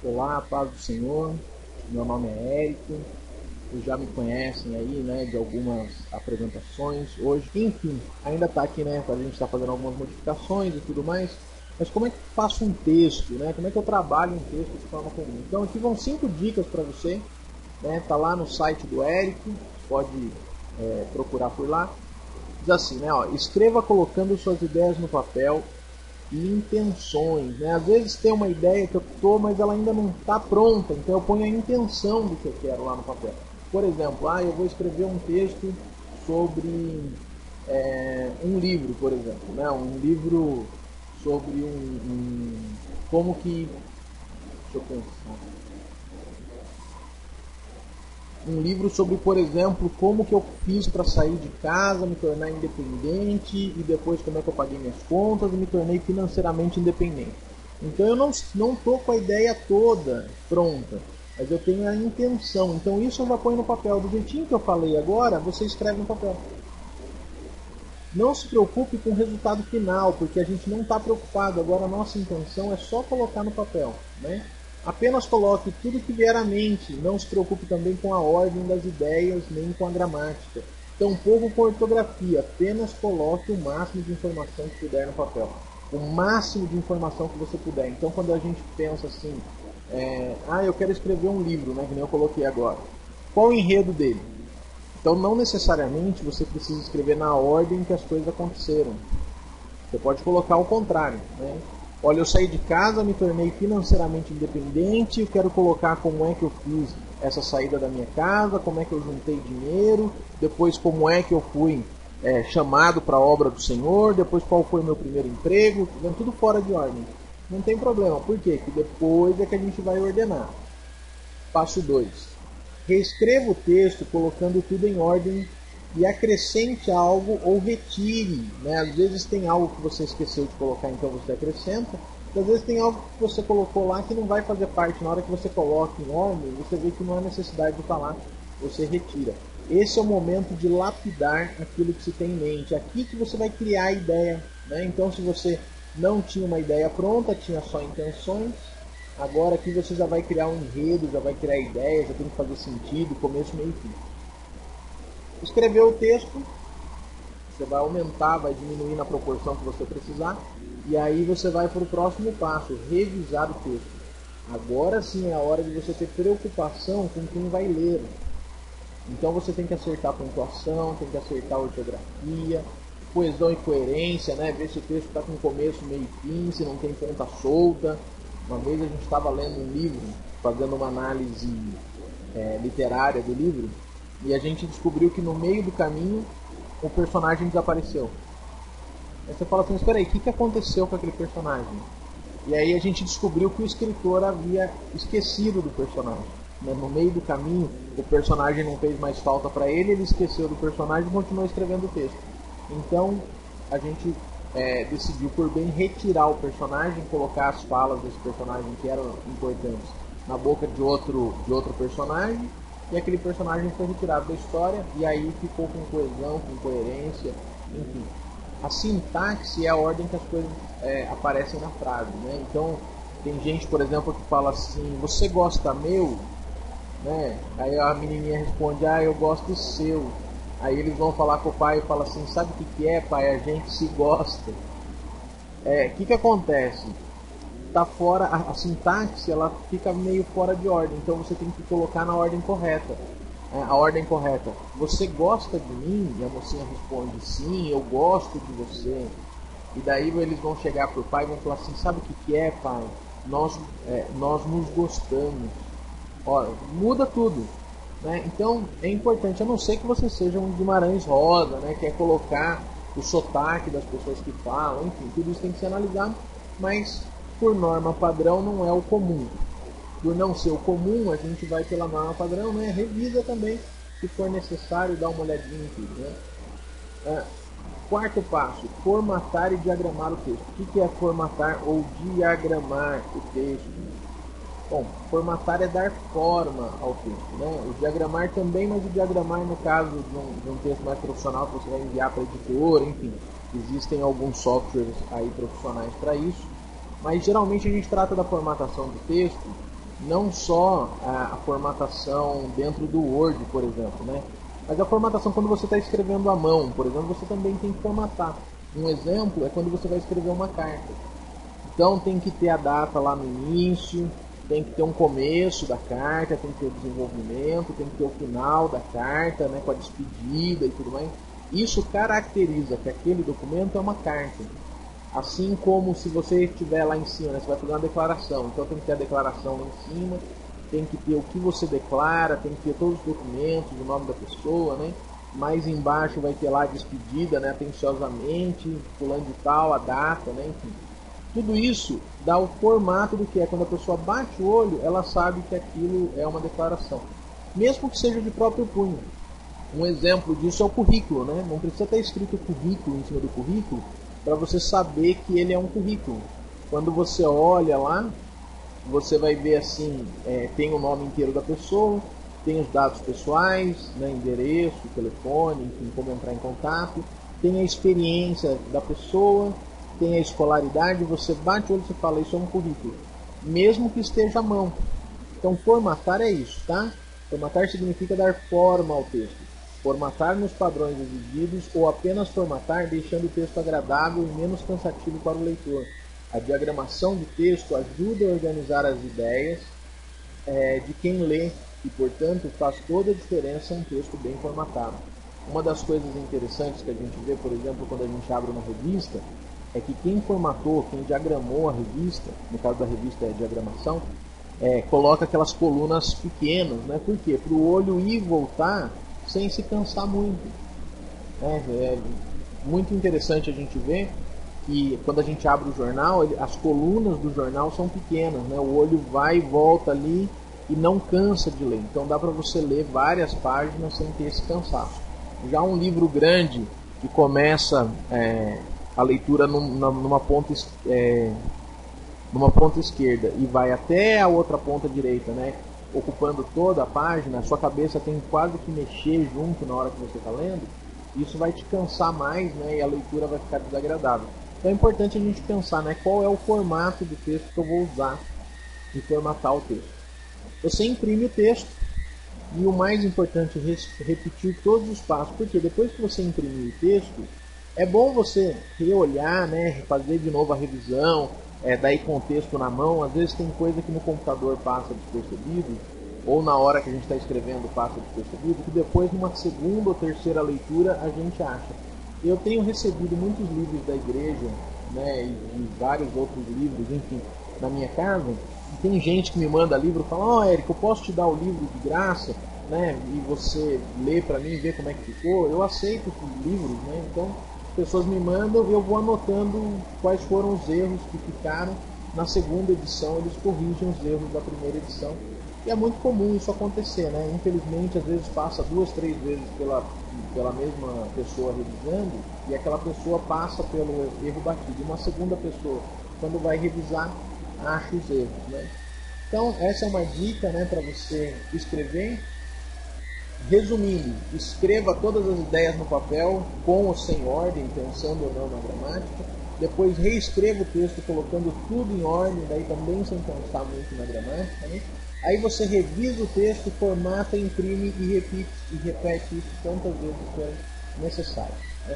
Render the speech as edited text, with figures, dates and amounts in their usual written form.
Olá, paz do Senhor. Meu nome é Érico. Vocês já me conhecem aí, né, de algumas apresentações hoje. Enfim, ainda está aqui, né, a gente está fazendo algumas modificações e tudo mais. Mas como é que eu faço um texto, né? Como é que eu trabalho um texto de forma comum? Então aqui vão 5 dicas para você, né? Tá lá no site do Érico, pode procurar por lá. Diz assim, né? Ó, escreva colocando suas ideias no papel e intenções, né? Às vezes tem uma ideia que eu tô, mas ela ainda não está pronta, então eu ponho a intenção do que eu quero lá no papel. Por exemplo, eu vou escrever um texto sobre um livro, por exemplo, né? Um livro sobre como que, deixa eu pensar, um livro sobre, por exemplo, como que eu fiz para sair de casa, me tornar independente e depois como é que eu paguei minhas contas e me tornei financeiramente independente. Então eu não estou com a ideia toda pronta, mas eu tenho a intenção. Então isso eu já ponho no papel. Do jeitinho que eu falei agora, você escreve no papel. Não se preocupe com o resultado final, porque a gente não está preocupado. Agora a nossa intenção é só colocar no papel, né? Apenas coloque tudo que vier à mente. Não se preocupe também com a ordem das ideias, nem com a gramática. Tampouco com a ortografia. Apenas coloque o máximo de informação que puder no papel. O máximo de informação que você puder. Então quando a gente pensa assim, eu quero escrever um livro, né, que nem eu coloquei agora. Qual o enredo dele? Então, não necessariamente você precisa escrever na ordem que as coisas aconteceram. Você pode colocar o contrário, né? Olha, eu saí de casa, me tornei financeiramente independente, eu quero colocar como é que eu fiz essa saída da minha casa, como é que eu juntei dinheiro, depois como é que eu fui chamado para a obra do Senhor, depois qual foi o meu primeiro emprego, tudo fora de ordem. Não tem problema, por quê? Porque depois é que a gente vai ordenar. Passo 2. Reescreva o texto colocando tudo em ordem e acrescente algo ou retire, né? Às vezes tem algo que você esqueceu de colocar, então você acrescenta. E às vezes tem algo que você colocou lá que não vai fazer parte. Na hora que você coloca em ordem, você vê que não há necessidade de estar lá, você retira. Esse é o momento de lapidar aquilo que se tem em mente. Aqui que você vai criar a ideia, né? Então, se você não tinha uma ideia pronta, tinha só intenções, agora aqui você já vai criar um enredo, já vai criar ideias, já tem que fazer sentido, começo, meio e fim. Escreveu o texto, você vai aumentar, vai diminuir na proporção que você precisar, e aí você vai para o próximo passo, revisar o texto. Agora sim é a hora de você ter preocupação com quem vai ler. Então você tem que acertar a pontuação, tem que acertar a ortografia, coesão e coerência, né? Ver se o texto está com começo, meio e fim, se não tem ponta solta. Uma vez a gente estava lendo um livro, fazendo uma análise literária do livro, e a gente descobriu que no meio do caminho o personagem desapareceu. Aí você fala assim, espera aí, o que aconteceu com aquele personagem? E aí a gente descobriu que o escritor havia esquecido do personagem. No meio do caminho, o personagem não fez mais falta para ele, ele esqueceu do personagem e continuou escrevendo o texto. Então, a gente decidiu por bem retirar o personagem, colocar as falas desse personagem que eram importantes na boca de outro personagem, e aquele personagem foi retirado da história, e aí ficou com coesão, com coerência, enfim. A sintaxe é a ordem que as coisas aparecem na frase, né? Então, tem gente, por exemplo, que fala assim, você gosta meu? Né? Aí a menininha responde, eu gosto seu. Aí eles vão falar com o pai e falam assim, sabe o que é, pai? A gente se gosta. Que acontece? Tá fora, a sintaxe ela fica meio fora de ordem, então você tem que colocar na ordem correta. A ordem correta. Você gosta de mim? E a mocinha responde, sim, eu gosto de você. E daí eles vão chegar pro pai e vão falar assim, sabe o que é, pai? Nós nos gostamos. Ó, muda tudo. Né? Então é importante, a não ser que você seja um Guimarães Rosa, né? Quer colocar o sotaque das pessoas que falam, enfim, tudo isso tem que ser analisado, mas por norma padrão não é o comum. Por não ser o comum, a gente vai pela norma padrão, né? Revisa também, se for necessário, dá uma olhadinha em tudo. Né? Quarto passo, formatar e diagramar o texto. O que é formatar ou diagramar o texto? Bom, formatar é dar forma ao texto, né? O diagramar também, mas o diagramar no caso de um texto mais profissional que você vai enviar para a editora, enfim, existem alguns softwares aí profissionais para isso, mas geralmente a gente trata da formatação do texto não só a formatação dentro do Word, por exemplo, né? Mas a formatação quando você está escrevendo à mão, por exemplo, você também tem que formatar. Um exemplo é quando você vai escrever uma carta. Então tem que ter a data lá no início, tem que ter um começo da carta, tem que ter o desenvolvimento, tem que ter o final da carta, né, com a despedida e tudo mais. Isso caracteriza que aquele documento é uma carta. Assim como se você estiver lá em cima, né, você vai fazer uma declaração, então tem que ter a declaração lá em cima, tem que ter o que você declara, tem que ter todos os documentos, o nome da pessoa, né? Mais embaixo vai ter lá a despedida, né, atenciosamente, fulano de tal, a data, né, enfim. Tudo isso dá o formato do que é. Quando a pessoa bate o olho, ela sabe que aquilo é uma declaração. Mesmo que seja de próprio punho. Um exemplo disso é o currículo, né? Não precisa estar escrito currículo em cima do currículo para você saber que ele é um currículo. Quando você olha lá, você vai ver assim, tem o nome inteiro da pessoa, tem os dados pessoais, né, endereço, telefone, enfim, como entrar em contato, tem a experiência da pessoa, tem a escolaridade, você bate o olho e fala, isso é um currículo, mesmo que esteja à mão. Então formatar é isso, tá? Formatar significa dar forma ao texto. Formatar nos padrões exigidos ou apenas formatar deixando o texto agradável e menos cansativo para o leitor. A diagramação do texto ajuda a organizar as ideias de quem lê e, portanto, faz toda a diferença um texto bem formatado. Uma das coisas interessantes que a gente vê, por exemplo, quando a gente abre uma revista, é que quem formatou, quem diagramou a revista, no caso da revista é diagramação, coloca aquelas colunas pequenas, né? Por quê? Para o olho ir e voltar sem se cansar muito. É muito interessante a gente ver que quando a gente abre o jornal, as colunas do jornal são pequenas, né? O olho vai e volta ali e não cansa de ler. Então dá para você ler várias páginas sem ter esse cansaço. Já um livro grande que começa a leitura numa ponta esquerda e vai até a outra ponta direita, né, ocupando toda a página, a sua cabeça tem quase que mexer junto na hora que você está lendo, isso vai te cansar mais, né, e a leitura vai ficar desagradável. Então é importante a gente pensar, né, qual é o formato do texto que eu vou usar e formatar o texto. Você imprime o texto e o mais importante é repetir todos os passos, porque depois que você imprimir o texto, é bom você reolhar, né, fazer de novo a revisão, dar contexto na mão. Às vezes tem coisa que no computador passa despercebido, ou na hora que a gente está escrevendo passa despercebido, que depois numa segunda ou terceira leitura a gente acha. Eu tenho recebido muitos livros da igreja, né, e vários outros livros, enfim, na minha casa. E tem gente que me manda livro e fala, Érico, eu posso te dar o livro de graça, né, e você lê para mim e vê como é que ficou. Eu aceito os livros, né, então as pessoas me mandam e eu vou anotando quais foram os erros que ficaram. Na segunda edição eles corrigem os erros da primeira edição. E é muito comum isso acontecer, né? Infelizmente, às vezes passa 2, 3 vezes pela mesma pessoa revisando e aquela pessoa passa pelo erro batido. E uma segunda pessoa, quando vai revisar, acha os erros, né? Então, essa é uma dica, né, para você escrever. Resumindo, escreva todas as ideias no papel, com ou sem ordem, pensando ou não na gramática. Depois reescreva o texto colocando tudo em ordem, daí também sem pensar muito na gramática, né? Aí você revisa o texto, formata, imprime e repete isso tantas vezes for necessário.